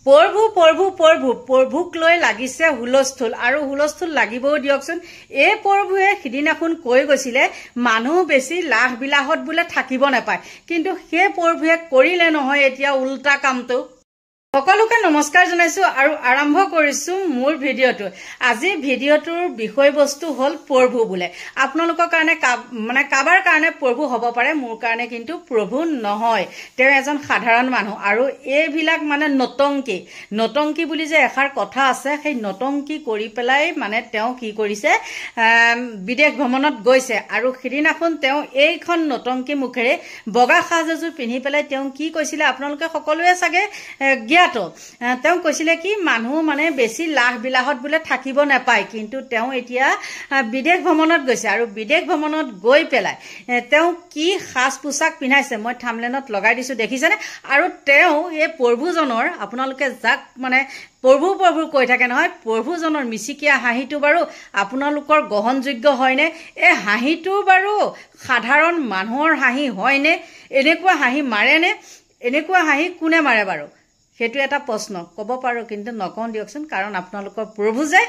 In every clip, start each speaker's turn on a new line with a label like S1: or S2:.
S1: প্ৰভু প্ৰভু প্ৰভু প্ৰভুক লৈ লাগিছে হুলস্থুল আৰু হুলস্থুল লাগিবও দিয়কচোন। এই প্ৰভুৱে সিদিনাখন কৈ গৈছিলে মানুহ বেছি লাহ বিলাহত বোলে থাকিব নাপায়, কিন্তু সেই প্ৰভুৱে কৰিলে নহয় এতিয়া উল্টা কামটো। সকলোকে নমস্কাৰ জনাইছো আৰু আৰম্ভ কৰিছো মোৰ ভিডিঅ'টো। আজি ভিডিঅ'টোৰ বিষয়বস্তু হ'ল প্ৰভু বোলে। আপোনালোকৰ কাৰণে মানে কাবাৰ কাৰণে প্ৰভু হ'ব পাৰে, মোৰ কাৰণে কিন্তু প্ৰভু নহয়। তেওঁ এজন সাধাৰণ মানুহ আৰু এইবিলাক মানে নটংকি বুলি যে এষাৰ কথা আছে, সেই নটংকি কৰি পেলাই মানে তেওঁ কি কৰিছে, বিদেশ ভ্ৰমণত গৈছে। আৰু সিদিনাখন তেওঁ এইখন নটংকি মুখেৰে বগা সাজ এযোৰ পিন্ধি পেলাই তেওঁ কি কৈছিলে আপোনালোকে সকলোৱে চাগে তেওঁ কৈছিলে কি মানুহ মানে বেছি লাহ বিলাহত বোলে থাকিব নাপায়, কিন্তু তেওঁ এতিয়া বিদেশ ভ্ৰমণত গৈছে। আৰু বিদেশ ভ্ৰমণত গৈ পেলাই তেওঁ কি সাজ পোছাক পিন্ধাইছে মই থাম্বনেইলত লগাই দিছো, দেখিছেনে? আৰু তেওঁ এই প্ৰভুজনৰ, আপোনালোকে যাক মানে প্ৰভু প্ৰভু কৈ থাকে নহয়, প্ৰভুজনৰ মিচিকীয়া হাঁহিটো বাৰু আপোনালোকৰ গ্ৰহণযোগ্য হয়নে? এই হাঁহিটো বাৰু সাধাৰণ মানুহৰ হাঁহি হয়নে? এনেকুৱা হাঁহি মাৰেনে? এনেকুৱা হাঁহি কোনে মাৰে বাৰু? সেইটো এটা প্ৰশ্ন। ক'ব পাৰো কিন্তু নকওঁ দিয়কচোন, কাৰণ আপোনালোকৰ প্ৰভু যে।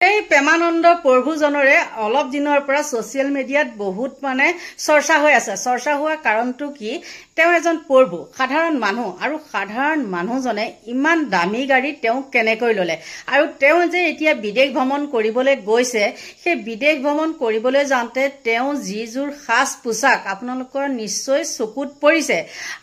S1: এই প্ৰেমানন্দ প্ৰভুজনৰে অলপ দিনৰ পৰা ছচিয়েল মিডিয়াত বহুত মানে চৰ্চা হৈ আছে। চৰ্চা হোৱাৰ কাৰণটো কি, তেওঁ এজন প্ৰভু, সাধাৰণ মানুহ, আৰু সাধাৰণ মানুহজনে ইমান দামী গাড়ী তেওঁ কেনেকৈ ল'লে? আৰু তেওঁ যে এতিয়া বিদেশ ভ্ৰমণ কৰিবলৈ গৈছে, সেই বিদেশ ভ্ৰমণ কৰিবলৈ যাওঁতে তেওঁ যিযোৰ সাজ পোছাক আপোনালোকৰ নিশ্চয় চকুত পৰিছে।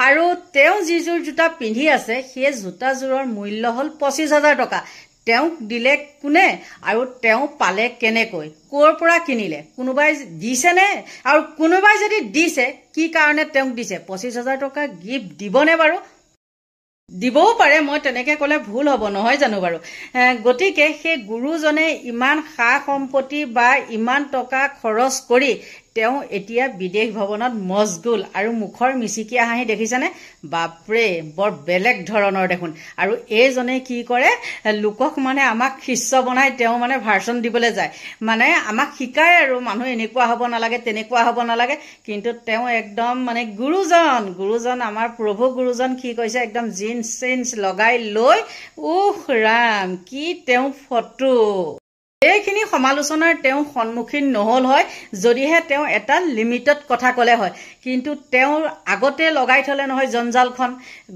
S1: আৰু তেওঁ যিযোৰ জোতা পিন্ধি আছে সেই জোতাযোৰৰ মূল্য হ'ল 25,000 টকা। তেওঁক দিলে কোনে আৰু তেওঁ পালে কেনেকৈ? ক'ৰ পৰা কিনিলে? কোনোবাই দিছেনে? আৰু কোনোবাই যদি দিছে কি কাৰণে তেওঁক দিছে? 25,000 টকা গিফ্ট দিবনে বাৰু? দিবও পাৰে, মই তেনেকে ক'লে ভুল হ'ব নহয় জানো বাৰু? গতিকে সেই গুৰুজনে ইমান সা সম্পত্তি বা ইমান টকা খৰচ কৰি তেওঁ এতিয়া বিদেশ ভ্ৰমণত মজগুল। আৰু মুখৰ মিচিকীয়া হাঁহি দেখিছেনে? বাপৰে, বৰ বেলেগ ধৰণৰ দেখোন। আৰু এইজনে কি কৰে, লোকক মানে আমাক শিষ্য বনাই তেওঁ মানে ভাৰ্চন দিবলৈ যায়, মানে আমাক শিকায় আৰু মানুহ এনেকুৱা হ'ব নালাগে, তেনেকুৱা হ'ব নালাগে। কিন্তু তেওঁ একদম মানে গুৰুজন আমাৰ প্ৰভু গুৰুজন কি কৈছে, একদম জিন্স চিন্স লগাই লৈ ৰাম কি তেওঁ ফটো। এইখিনি সমালোচনাৰ তেওঁ সন্মুখীন নহল হয় যদিহে তেওঁ এটা লিমিটত কথা ক'লে হয়, কিন্তু তেওঁৰ আগতে লগাই থলে নহয় জঞ্জালখন।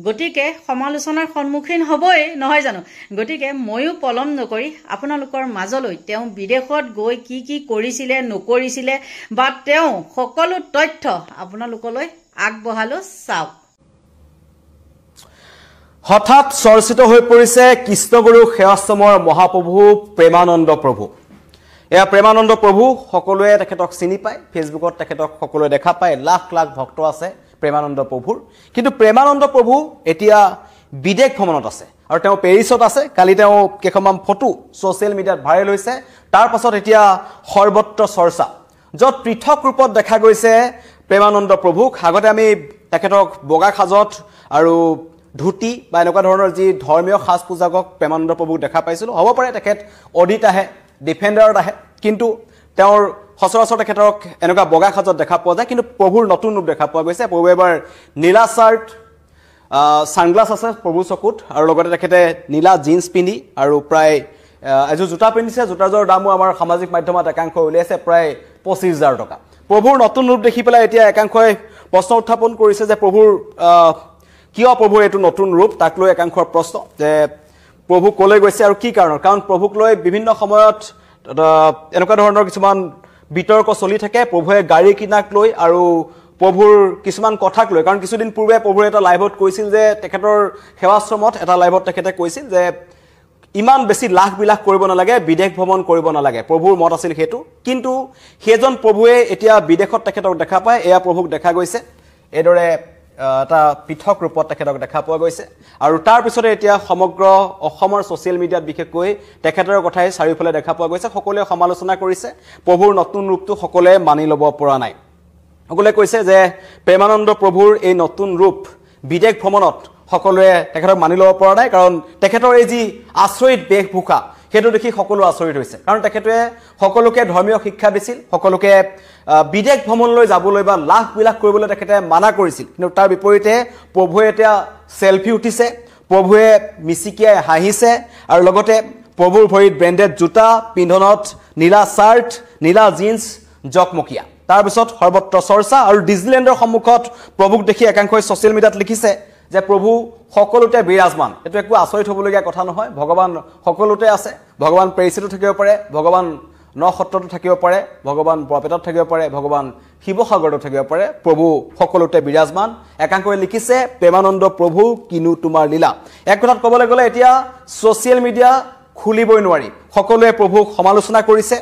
S1: গতিকে সমালোচনাৰ সন্মুখীন হ'বই নহয় জানো? গতিকে ময়ো পলম নকৰি আপোনালোকৰ মাজলৈ তেওঁ বিদেশত গৈ কি কি কৰিছিলে নকৰিছিলে বা তেওঁ সকলো তথ্য আপোনালোকলৈ আগবঢ়ালো, চাওক।
S2: হঠাৎ চৰ্চিত হৈ পৰিছে কৃষ্ণগুৰু সেৱাশ্ৰমৰ মহাপ্ৰভু প্ৰেমানন্দ প্ৰভু। এয়া প্ৰেমানন্দ প্ৰভু, সকলোৱে তেখেতক চিনি পায়, ফেচবুকত তেখেতক সকলোৱে দেখা পায়, লাখ লাখ ভক্ত আছে প্ৰেমানন্দ প্ৰভুৰ। কিন্তু প্ৰেমানন্দ প্ৰভু এতিয়া বিদেশ ভ্ৰমণত আছে আৰু তেওঁ পেৰিছত আছে। কালি তেওঁ কেইখনমান ফটো ছ'চিয়েল মিডিয়াত ভাইৰেল হৈছে, তাৰ পাছত এতিয়া সৰ্বত্ৰ চৰ্চা, য'ত পৃথক ৰূপত দেখা গৈছে প্ৰেমানন্দ প্ৰভুক। আগতে আমি তেখেতক বগা সাজত আৰু ধুতি বা এনেকুৱা ধৰণৰ যি ধৰ্মীয় সাজ পোছাকক প্ৰেমানন্দ প্ৰভুক দেখা পাইছিলোঁ। হ'ব পাৰে তেখেত অডিত আহে, ডিফেণ্ডাৰত আহে, কিন্তু তেওঁৰ সচৰাচৰ তেখেতক এনেকুৱা বগা সাজত দেখা পোৱা যায়। কিন্তু প্ৰভুৰ নতুন ৰূপ দেখা পোৱা গৈছে। প্ৰভু এবাৰ নীলা চাৰ্ট, ছানগ্লাছ আছে প্ৰভুৰ চকুত, আৰু লগতে তেখেতে নীলা জিন্স পিন্ধি আৰু প্ৰায় এযোৰ জোতা পিন্ধিছে। জোতাযোৰৰ দামো আমাৰ সামাজিক মাধ্যমত একাংশ উলিয়াইছে প্ৰায় 25,000 টকা। প্ৰভুৰ নতুন ৰূপ দেখি পেলাই এতিয়া একাংশই প্ৰশ্ন উত্থাপন কৰিছে যে কিয় প্ৰভুৰ এইটো নতুন ৰূপ, তাক লৈ একাংশৰ প্ৰশ্ন যে প্ৰভু ক'লৈ গৈছে আৰু কি কাৰণত। কাৰণ প্ৰভুক লৈ বিভিন্ন সময়ত এনেকুৱা ধৰণৰ কিছুমান বিতৰ্ক চলি থাকে, প্ৰভুৱে গাড়ী কিনাক লৈ আৰু প্ৰভুৰ কিছুমান কথাক লৈ। কাৰণ কিছুদিন পূৰ্বে প্ৰভুৱে এটা লাইভত কৈছিল যে তেখেতৰ সেৱাশ্ৰমত এটা লাইভত তেখেতে কৈছিল যে ইমান বেছি লাখ বিলাস কৰিব নালাগে, বিদেশ ভ্ৰমণ কৰিব নালাগে, প্ৰভুৰ মত আছিল সেইটো। কিন্তু সেইজন প্ৰভুৱে এতিয়া বিদেশত তেখেতক দেখা পায়। এয়া প্ৰভুক দেখা গৈছে এইদৰে এটা পৃথক ৰূপত তেখেতক দেখা পোৱা গৈছে। আৰু তাৰপিছতে এতিয়া সমগ্ৰ অসমৰ ছ'চিয়েল মিডিয়াত বিশেষকৈ তেখেতৰ কথাই চাৰিওফালে দেখা পোৱা গৈছে। সকলোৱে সমালোচনা কৰিছে, প্ৰভুৰ নতুন ৰূপটো সকলোৱে মানি ল'ব পৰা নাই। সকলোৱে কৈছে যে প্ৰেমানন্দ প্ৰভুৰ এই নতুন ৰূপ বিদেশ ভ্ৰমণত সকলোৱে তেখেতক মানি ল'ব পৰা নাই, কাৰণ তেখেতৰ এই যি আচৰিত বেশভূষা সেইটো দেখি সকলো আচৰিত হৈছে। কাৰণ তেখেতে সকলোকে ধৰ্মীয় শিক্ষা দিছিল, সকলোকে বিদেশ ভ্ৰমণলৈ যাবলৈ বা লাখ বিলাস কৰিবলৈ তেখেতে মানা কৰিছিল। কিন্তু তাৰ বিপৰীতে প্ৰভুৱে এতিয়া চেলফি উঠিছে, প্ৰভুৱে মিচিকিয়াই হাঁহিছে আৰু লগতে প্ৰভুৰ ভৰিত ব্ৰেণ্ডেড জোতা, পিন্ধনত নীলা চাৰ্ট, নীলা জিন্স জকমকীয়া। তাৰপিছত সৰ্বত্ৰ চৰ্চা আৰু ডিজনীলেণ্ডৰ সন্মুখত প্ৰভুক দেখি একাংশই ছ'চিয়েল মিডিয়াত লিখিছে যে প্ৰভু সকলোতে বিৰাজমান। এইটো একো আচৰিত হ'বলগীয়া কথা নহয়, ভগৱান সকলোতে আছে। ভগৱান পেৰিচিতো থাকিব পাৰে, ভগৱান নসত্ৰতো থাকিব পাৰে, ভগৱান বৰপেটাত থাকিব পাৰে, ভগৱান শিৱসাগৰতো থাকিব পাৰে, প্ৰভু সকলোতে বিৰাজমান। একাংশই লিখিছে প্ৰেমানন্দ প্ৰভু কিনো তোমাৰ লীলা। এক কথাত ক'বলৈ গ'লে এতিয়া ছ'চিয়েল মিডিয়া খুলিবই নোৱাৰি, সকলোৱে প্ৰভুক সমালোচনা কৰিছে।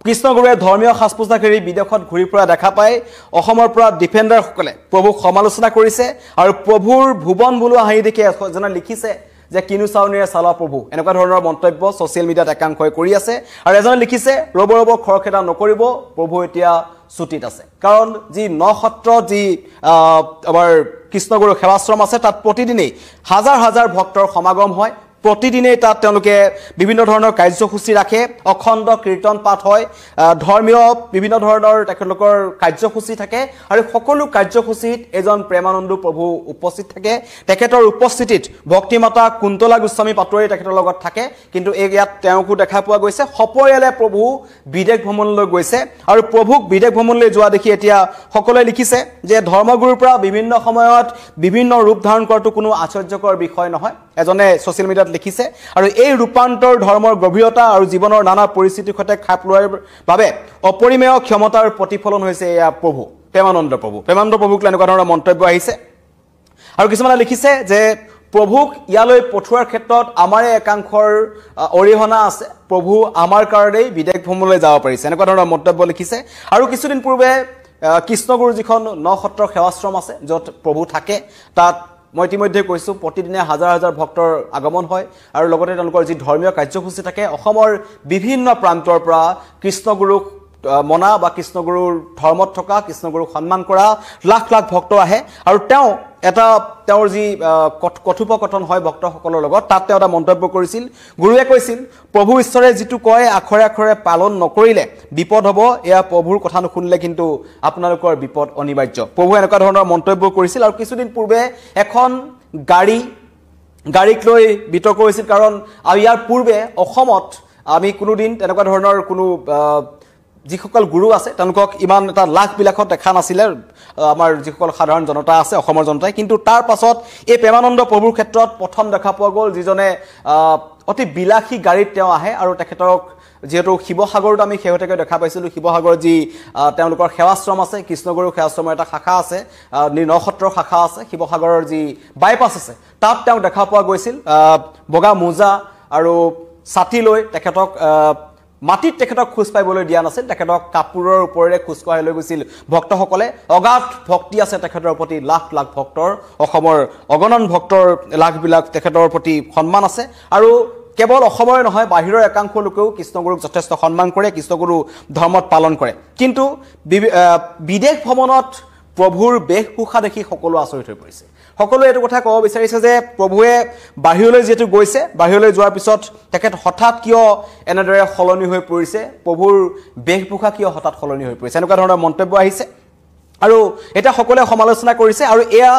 S2: কৃষ্ণগুৰুৱে ধৰ্মীয় সাজ পোছাক এৰি বিদেশত ঘূৰি ফুৰা দেখা পাই অসমৰ পৰা ডিফেণ্ডাৰসকলে প্ৰভুক সমালোচনা কৰিছে আৰু প্ৰভুৰ ভুৱন বোলোৱা হাঁহি দেখি এজনে লিখিছে যে কিনো চাউনিৰে চালা প্ৰভু, এনেকুৱা ধৰণৰ মন্তব্য ছ'চিয়েল মিডিয়াত একাংশই কৰি আছে। আৰু এজনে লিখিছে ৰ'ব খৰখেদা নকৰিব, প্ৰভু এতিয়া ছুটীত আছে। কাৰণ যি নসত্ৰ যি আমাৰ কৃষ্ণগুৰু সেৱাশ্ৰম আছে তাত প্ৰতিদিনেই হাজাৰ হাজাৰ ভক্তৰ সমাগম হয়। প্ৰতিদিনেই তাত তেওঁলোকে বিভিন্ন ধৰণৰ কাৰ্যসূচী ৰাখে, অখণ্ড কীৰ্তন পাঠ হয়, ধৰ্মীয় বিভিন্ন ধৰণৰ তেখেতলোকৰ কাৰ্যসূচী থাকে আৰু সকলো কাৰ্যসূচীত এজন প্ৰেমানন্দ প্ৰভু উপস্থিত থাকে। তেখেতৰ উপস্থিতিত ভক্তিমাতা কুন্তলা গোস্বামী পাটোৱাৰী তেখেতৰ লগত থাকে। কিন্তু ইয়াত তেওঁকো দেখা পোৱা গৈছে। সপৰিয়ালে প্ৰভু বিদেশ ভ্ৰমণলৈ গৈছে আৰু প্ৰভুক বিদেশ ভ্ৰমণলৈ যোৱা দেখি এতিয়া সকলোৱে লিখিছে যে ধৰ্মগুৰুৰ পৰা বিভিন্ন সময়ত বিভিন্ন ৰূপ ধাৰণ কৰাটো কোনো আশ্চৰ্যকৰ বিষয় নহয়, এজনে ছ'চিয়েল মিডিয়াত লিখিছে। আৰু এই ৰূপান্তৰ ধৰ্মৰ গভীৰতা আৰু জীৱনৰ নানা পৰিস্থিতিৰ সৈতে খাপ লোৱাৰ বাবে অপৰিমেয় ক্ষমতাৰ প্ৰতিফলন হৈছে এয়া প্ৰভু প্ৰেমানন্দ প্ৰভু। প্ৰেমানন্দ প্ৰভুক এনেকুৱা ধৰণৰ মন্তব্য আহিছে। আৰু কিছুমানে লিখিছে যে প্ৰভুক ইয়ালৈ পঠোৱাৰ ক্ষেত্ৰত আমাৰে একাংশৰ অৰিহণা আছে, প্ৰভু আমাৰ কাৰণেই বিদেশ ভ্ৰমণলৈ যাব পাৰিছে, এনেকুৱা ধৰণৰ মন্তব্য লিখিছে। আৰু কিছুদিন পূৰ্বে কৃষ্ণগুৰু যিখন নসত্ৰৰ সেৱাশ্ৰম আছে য'ত প্ৰভু থাকে, তাত মই ইতিমধ্যে কৈছোঁ প্ৰতিদিনে হাজাৰ হাজাৰ ভক্তৰ আগমন হয় আৰু লগতে তেওঁলোকৰ যি ধৰ্মীয় কাৰ্যসূচী থাকে, অসমৰ বিভিন্ন প্ৰান্তৰ পৰা কৃষ্ণগুৰুক মনা বা কৃষ্ণগুৰুৰ ধৰ্মত থকা, কৃষ্ণগুৰুক সন্মান কৰা লাখ লাখ ভক্ত আহে। আৰু তেওঁৰ যি কথোপকথন হয় ভক্তসকলৰ লগত, তাত তেওঁ এটা মন্তব্য কৰিছিল। গুৰুৱে কৈছিল প্ৰভু ঈশ্বৰে যিটো কয় আখৰে আখৰে পালন নকৰিলে বিপদ হ'ব, এয়া প্ৰভুৰ কথা নুশুনিলে কিন্তু আপোনালোকৰ বিপদ অনিবাৰ্য। প্ৰভুৱে এনেকুৱা ধৰণৰ মন্তব্য কৰিছিল। আৰু কিছুদিন পূৰ্বে এখন গাড়ীক লৈ বিতৰ্ক হৈছিল, কাৰণ ইয়াৰ পূৰ্বে অসমত আমি কোনোদিন তেনেকুৱা ধৰণৰ কোনো যিসকল গুৰু আছে তেওঁলোকক ইমান এটা লাখবিলাকত দেখা নাছিলে আমাৰ যিসকল সাধাৰণ জনতা আছে অসমৰ জনতাই। কিন্তু তাৰ পাছত এই প্ৰেমানন্দ প্ৰভুৰ ক্ষেত্ৰত প্ৰথম দেখা পোৱা গ'ল যিজনে অতি বিলাসী গাড়ীত তেওঁ আহে। আৰু তেখেতক যিহেতু শিৱসাগৰত আমি শেহতীয়াকৈ দেখা পাইছিলোঁ, শিৱসাগৰত যি তেওঁলোকৰ সেৱাশ্ৰম আছে, কৃষ্ণগুৰু সেৱাশ্ৰমৰ এটা শাখা আছে, নসত্ৰৰ শাখা আছে, শিৱসাগৰৰ যি বাইপাছ আছে তাত তেওঁক দেখা পোৱা গৈছিল বগা মোজা আৰু ছাতি লৈ। মাটিত তেখেতক খোজ পাইবলৈ দিয়া নাছিল, তেখেতক কাপোৰৰ ওপৰেৰে খোজ কঢ়াই লৈ গৈছিল ভক্তসকলে। অগাধ ভক্তি আছে তেখেতৰ প্ৰতি, লাখ লাখ ভক্তৰ, অসমৰ অগণন ভক্তৰ লাখবিলাক তেখেতৰ প্ৰতি সন্মান আছে। আৰু কেৱল অসমৰে নহয়, বাহিৰৰ একাংশ লোকেও কৃষ্ণগুৰুক যথেষ্ট সন্মান কৰে, কৃষ্ণগুৰু ধৰ্মত পালন কৰে। কিন্তু বিদেশ ভ্ৰমণত প্ৰভুৰ বেশভূষা দেখি সকলো আচৰিত হৈ পৰিছে। সকলোৱে এইটো কথা ক'ব বিচাৰিছে যে প্ৰভুৱে বাহিৰলৈ যিহেতু গৈছে, বাহিৰলৈ যোৱাৰ পিছত তেখেত হঠাৎ কিয় এনেদৰে সলনি হৈ পৰিছে, প্ৰভুৰ বেশভূষা কিয় হঠাৎ সলনি হৈ পৰিছে, এনেকুৱা ধৰণৰ মন্তব্য আহিছে। আৰু এতিয়া সকলোৱে সমালোচনা কৰিছে। আৰু এয়া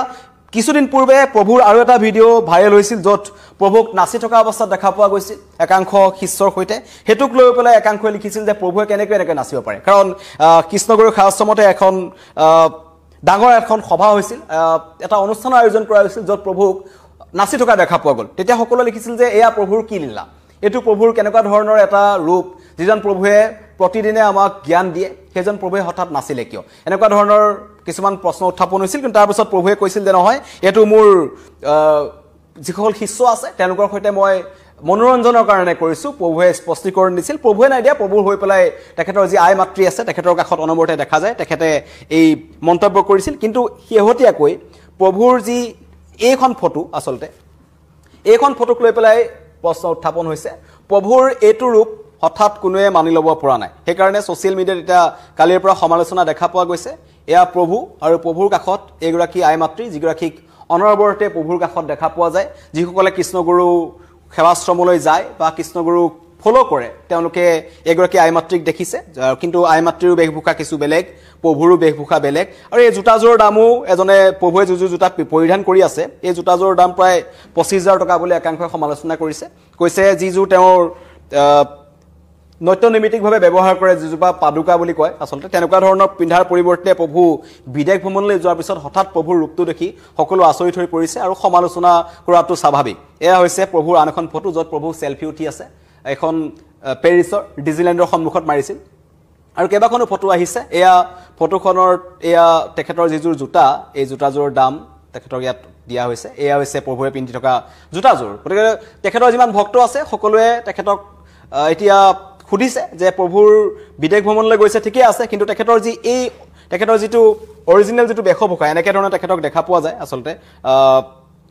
S2: কিছুদিন পূৰ্বে প্ৰভুৰ আৰু এটা ভিডিঅ' ভাইৰেল হৈছিল য'ত প্ৰভুক নাচি থকা অৱস্থাত দেখা পোৱা গৈছিল একাংশ শিষ্যৰ সৈতে। সেইটোক লৈ পেলাই একাংশই লিখিছিল যে প্ৰভুৱে কেনেকৈ নাচিব পাৰে, কাৰণ কৃষ্ণগুৰু সেৱাশ্ৰমতে ডাঙৰ এখন সভা হৈছিল, এটা অনুষ্ঠানৰ আয়োজন কৰা হৈছিল য'ত প্ৰভুক নাচি থকা দেখা পোৱা গ'ল। তেতিয়া সকলোৱে লিখিছিল যে এয়া প্ৰভুৰ কি লীলা, এইটো প্ৰভুৰ কেনেকুৱা ধৰণৰ এটা ৰূপ, যিজন প্ৰভুৱে প্ৰতিদিনে আমাক জ্ঞান দিয়ে, সেইজন প্ৰভুৱে হঠাৎ নাছিলে কিয়, এনেকুৱা ধৰণৰ কিছুমান প্ৰশ্ন উত্থাপন হৈছিল। কিন্তু তাৰপিছত প্ৰভুৱে কৈছিল যে নহয়, এইটো মোৰ যিসকল শিষ্য আছে তেওঁলোকৰ সৈতে মই মনোৰঞ্জনৰ কাৰণে কৰিছোঁ, প্ৰভুৱে স্পষ্টীকৰণ দিছিল। প্ৰভুৱে নাই দিয়া, প্ৰভুৰ হৈ পেলাই তেখেতৰ যি আই মাতৃ আছে তেখেতৰ কাষত অনবৰতে দেখা যায়, তেখেতে এই মন্তব্য কৰিছিল। কিন্তু শেহতীয়াকৈ প্ৰভুৰ যি এইখন ফটো, আচলতে এইখন ফটোক লৈ পেলাই প্ৰশ্ন উত্থাপন হৈছে। প্ৰভুৰ এইটো ৰূপ হঠাৎ কোনোৱে মানি ল'ব পৰা নাই, সেইকাৰণে ছ'চিয়েল মিডিয়াত এতিয়া কালিৰ পৰা সমালোচনা দেখা পোৱা গৈছে। এয়া প্ৰভু আৰু প্ৰভুৰ কাষত এগৰাকী আই মাতৃ, যিগৰাকীক অনবৰতে প্ৰভুৰ কাষত দেখা পোৱা যায়। যিসকলে কৃষ্ণগুৰু সেৱাশ্ৰমলৈ যায় বা কৃষ্ণগুৰুক ফলো কৰে তেওঁলোকে এগৰাকী আইমাতৃক দেখিছে কিন্তু আইমাতৃৰো বেশভূষা কিছু বেলেগ প্ৰভুৰো বেশভূষা বেলেগ আৰু এই জোতাযোৰৰ দামো এজনে প্ৰভুৱে যোৰ জোতা পৰিধান কৰি আছে এই জোতাযোৰৰ দাম প্ৰায় 25,000 টকা বুলি একাংশই সমালোচনা কৰিছে কৈছে যিযোৰ তেওঁৰ নৈত্যনৈমিত্তিকভাৱে ব্যৱহাৰ কৰে যিজোপা পাদুকা বুলি কয় আচলতে তেনেকুৱা ধৰণৰ পিন্ধাৰ পৰিৱৰ্তে প্ৰভু বিদেশ ভ্ৰমণলৈ যোৱাৰ পিছত হঠাৎ প্ৰভুৰ ৰূপটো দেখি সকলো আচৰিত হৈ পৰিছে আৰু সমালোচনা কৰাটো স্বাভাৱিক এয়া হৈছে প্ৰভুৰ আন এখন ফটো য'ত প্ৰভু চেলফি উঠি আছে এখন পেৰিছৰ ডিজনিলেণ্ডৰ সন্মুখত মাৰিছিল আৰু কেইবাখনো ফটো আহিছে এয়া ফটোখনৰ এয়া তেখেতৰ যিযোৰ জোতা এই জোতাযোৰৰ দাম তেখেতৰ ইয়াত দিয়া হৈছে এয়া হৈছে প্ৰভুৱে পিন্ধি থকা জোতাযোৰ গতিকে তেখেতৰ যিমান ভক্ত আছে সকলোৱে তেখেতক এতিয়া খুদিছে যে প্ৰভুৰ বিদেশ ভ্ৰমণলৈ গৈছে ঠিকই আছে কিন্তু তেখেতৰ যিটো অৰিজিনেল যিটো বেশভূষা এনেকৈ ধৰণে তেখেতক দেখা পোৱা যায় আচলতে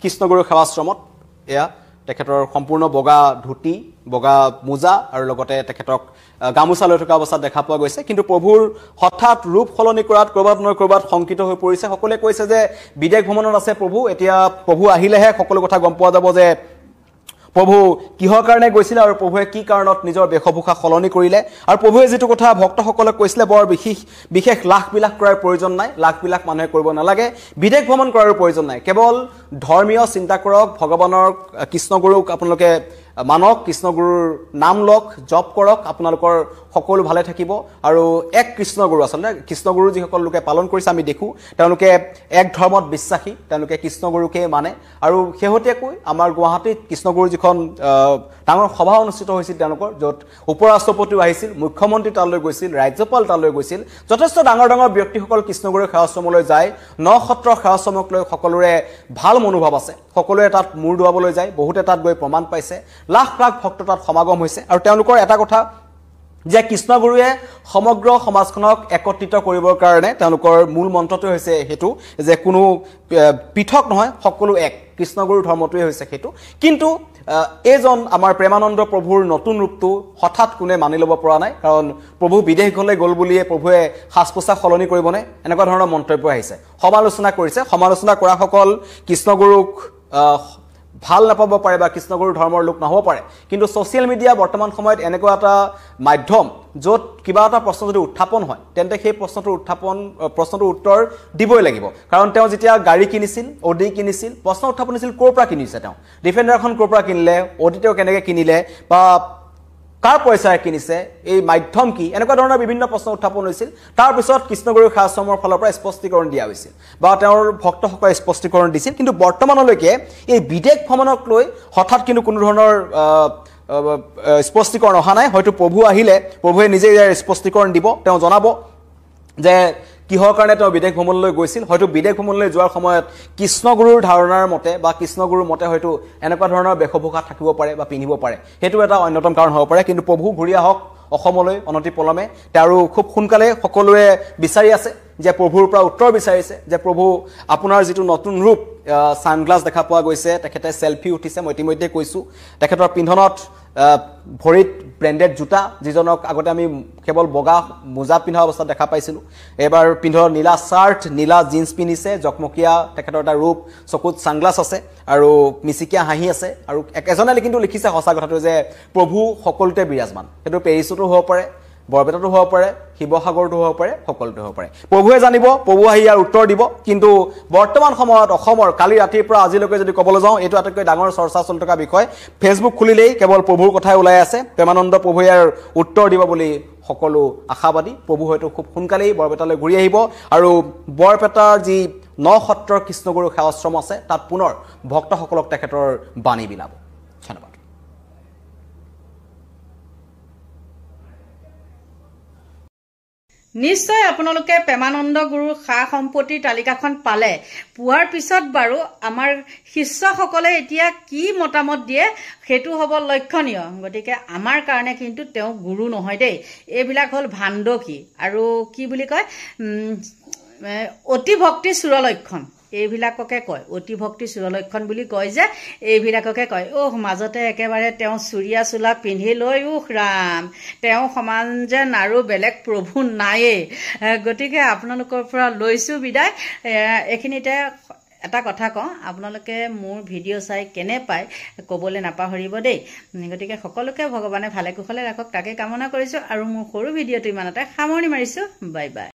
S2: কৃষ্ণগুৰু সেৱাশ্ৰমত এয়া তেখেতৰ সম্পূৰ্ণ বগা ধুতি বগা মোজা আৰু লগতে তেখেতক গামোচা লৈ থকা অৱস্থাত দেখা পোৱা গৈছে কিন্তু প্ৰভুৰ হঠাৎ ৰূপ সলনি কৰাত কৰবাত শংকিত হৈ পৰিছে সকলোৱে কৈছে যে বিদেশ ভ্ৰমণত আছে প্ৰভু এতিয়া প্ৰভু আহিলেহে সকলো কথা গম পোৱা যাব যে প্ৰভু কিহৰ কাৰণে গৈছিল আৰু প্ৰভুৱে কি কাৰণত নিজৰ বেশভূষা সলনি কৰিলে আৰু প্ৰভুৱে যেটো কথা ভক্তসকলক কৈছিল বৰ বিশেষ লাখ-বিলাখ কৰাৰ প্ৰয়োজন নাই লাখ-বিলাখ মানুহে কৰিব নালাগে বিদেশ ভ্ৰমণ কৰাৰ প্ৰয়োজন নাই কেৱল ধৰ্মীয় চিন্তা কৰক ভগৱানৰ কৃষ্ণগুৰুক আপোনালোকে মানক কৃষ্ণগুৰুৰ নাম লওক জপ কৰক আপোনালোকৰ সকলো ভালে থাকিব আৰু এক কৃষ্ণগুৰু আচলতে কৃষ্ণগুৰু যিসকল লোকে পালন কৰিছে আমি দেখো তেওঁলোকে এক ধৰ্মত বিশ্বাসী তেওঁলোকে কৃষ্ণগুৰুকে মানে আৰু শেহতীয়াকৈ আমাৰ গুৱাহাটীত কৃষ্ণগুৰু যিখন ডাঙৰ সভা অনুষ্ঠিত হৈছিল তেওঁলোকৰ য'ত উপৰাষ্ট্ৰপতিও আহিছিল মুখ্যমন্ত্ৰী তালৈ গৈছিল ৰাজ্যপাল তালৈ গৈছিল যথেষ্ট ডাঙৰ ব্যক্তিসকল কৃষ্ণগুৰুৰ সেৱাশ্ৰমলৈ যায় নক্ষত্ৰৰ সেৱাশ্ৰমক লৈ সকলোৰে ভাল মনোভাৱ আছে সকলোৱে তাত মূৰ দুৱাবলৈ যায় বহুতে তাত গৈ প্ৰমাণ পাইছে লাখ ভক্ত তাত সমাগম হৈছে আৰু তেওঁলোকৰ এটা কথা যে কৃষ্ণগুৰুৱে সমগ্ৰ সমাজখনক একত্ৰিত কৰিবৰ কাৰণে তেওঁলোকৰ মূল মন্ত্ৰটো হৈছে হেতু যে কোনো পৃথক নহয় সকলো এক কৃষ্ণগুৰু ধৰ্মটোৱে হৈছে হেতু কিন্তু এজন আমাৰ প্ৰেমানন্দ প্ৰভুৰ নতুন ৰূপটো হঠাৎ কোনে মানি ল'ব পৰা নাই কাৰণ প্ৰভু বিদেশ গ'ল বুলিয়ে প্ৰভুৱে সাজপোছাক সলনি কৰিবনে এনেকুৱা ধৰণৰ মন্তব্য আহিছে সমালোচনা কৰিছে সমালোচনা কৰাসকল কৃষ্ণগুৰুক ভাল নাপাব পাৰে বা কৃষ্ণগুৰু ধৰ্মৰ লোক নহব পাৰে কিন্তু সোশ্যাল মিডিয়া বৰ্তমান সময়ত এনেকুৱা এটা মাধ্যম য'ত কিবা এটা প্ৰশ্ন যদি উত্থাপন হয় তেন্তে সেই প্ৰশ্নটোৰ উত্তৰ দিবই লাগিব কাৰণ তেওঁ যেতিয়া গাড়ী কিনিছিল অডি কিনিছিল প্ৰশ্ন উত্থাপন হৈছিল ক'ৰ পৰা কিনিছে তেওঁ ডিফেন্ডাৰখন ক'ৰ পৰা কিনিলে অডিটো কেনেকৈ কিনিলে বা কাৰ পইচাৰে কিনিছে এই মাধ্যম কি এনেকুৱা ধৰণৰ বিভিন্ন প্ৰশ্ন উত্থাপন হৈছিল তাৰ পিছত কৃষ্ণগুৰু সেৱাশ্ৰমৰ ফালৰ পৰা স্পষ্টীকৰণ দিয়া হৈছিল বা তেওঁৰ ভক্তসকলে স্পষ্টীকৰণ দিছিল কিন্তু বৰ্তমানলৈকে এই বিদেশ ভ্ৰমণক লৈ হঠাৎ কিন্তু কোনো ধৰণৰ স্পষ্টীকৰণ অহা নাই হয়তো প্ৰভু আহিলে প্ৰভুৱে নিজে ইয়াৰ স্পষ্টীকৰণ দিব তেওঁ জনাব যে কিহৰ কাৰণে তেওঁ বিদেশ ভ্ৰমণলৈ গৈছিল হয়তো বিদেশ ভ্ৰমণলৈ যোৱাৰ সময়ত কৃষ্ণগুৰুৰ ধাৰণাৰ মতে বা কৃষ্ণগুৰুৰ মতে হয়তো এনেকুৱা ধৰণৰ বেশভূষা থাকিব পাৰে বা পিন্ধিব পাৰে সেইটো এটা অন্যতম কাৰণ হ'ব পাৰে কিন্তু প্ৰভু ঘূৰি আহক অসমলৈ অনতি পলমে আৰু খুব সোনকালে সকলোৱে বিচাৰি আছে যে প্ৰভুৰ পৰা উত্তৰ বিচাৰিছে যে প্ৰভু আপোনাৰ যিটো নতুন ৰূপ সানগ্লাস দেখা পোৱা গৈছে তেখেতে সেলফি উঠিছে মই ইতিমধ্যে কৈছো তেখেতৰ পিন্ধনত ভৰিত ব্ৰেন্ডেড জোতা যিজনক আগতে আমি কেৱল বগা মোজা পিন্ধা অৱস্থাত দেখা পাইছিলো এবাৰ পিন্ধৰ নীলা শাৰ্ট নীলা জিন্স পিন্ধিছে জকমকীয়া তেখেতৰ এটা ৰূপ চকুত সানগ্লাস আছে আৰু মিচিকিয়া হাঁহি আছে আৰু এজনে কিন্তু লিখিছে সঁচা কথাটো যে প্ৰভু সকলোতে বিৰাজমান সেইটো পেৰিছতো হ'ব পাৰে বৰপেটাতো হ'ব পাৰে শিৱসাগৰতো হ'ব পাৰে সকলোতে হ'ব পাৰে প্ৰভুৱে জানিব প্ৰভু আহি ইয়াৰ উত্তৰ দিব কিন্তু বৰ্তমান সময়ত অসমৰ কালি ৰাতিৰ পৰা আজিলৈকে যদি ক'বলৈ যাওঁ এইটো আটাইতকৈ ডাঙৰ চৰ্চা চলি থকা বিষয় ফেচবুক খুলিলেই কেৱল প্ৰভুৰ কথাই ওলাই আছে প্ৰেমানন্দ প্ৰভুৱে ইয়াৰ উত্তৰ দিব বুলি সকলো আশাবাদী প্ৰভু হয়তো খুব সোনকালেই বৰপেটালৈ ঘূৰি আহিব আৰু বৰপেটাৰ যি নক্ষত্ৰৰ কৃষ্ণগুৰু সেৱাশ্ৰম আছে তাত পুনৰ ভক্তসকলক তেখেতৰ বাণী বিলাব ধন্যবাদ
S1: নিশ্চয় আপোনালোকে প্ৰেমানন্দ গুৰুৰ সা সম্পত্তিৰ তালিকাখন পালে পুৱাৰ পিছত বাৰু আমাৰ শিষ্যসকলে এতিয়া কি মতামত দিয়ে সেইটো হ'ব লক্ষণীয় গতিকে আমাৰ কাৰণে কিন্তু তেওঁ গুৰু নহয় দেই এইবিলাক হ'ল ভাণ্ডকী আৰু কি বুলি কয় অতি ভক্তি সুৰলক্ষণ এইবিলাককে কয় অতি ভক্তি সুৰলক্ষণ বুলি কয় যে এইবিলাককে কয় মাজতে একেবাৰে তেওঁ চুৰিয়া চোলা পিন্ধি লৈ ৰাম তেওঁ সমান যেন আৰু বেলেগ প্ৰভু নায়ে গতিকে আপোনালোকৰ পৰা লৈছো বিদায় এইখিনিতে এটা কথা কওঁ, আপোনালোকে মোৰ ভিডিঅ' চাই কেনে পায় ক'বলৈ নাপাহৰিব দেই। গতিকে সকলোকে ভগৱানে ভালে কুশলে ৰাখক তাকে কামনা কৰিছোঁ আৰু মোৰ সৰু ভিডিঅ'টো ইমানতে সামৰণি মাৰিছোঁ। Bye bye.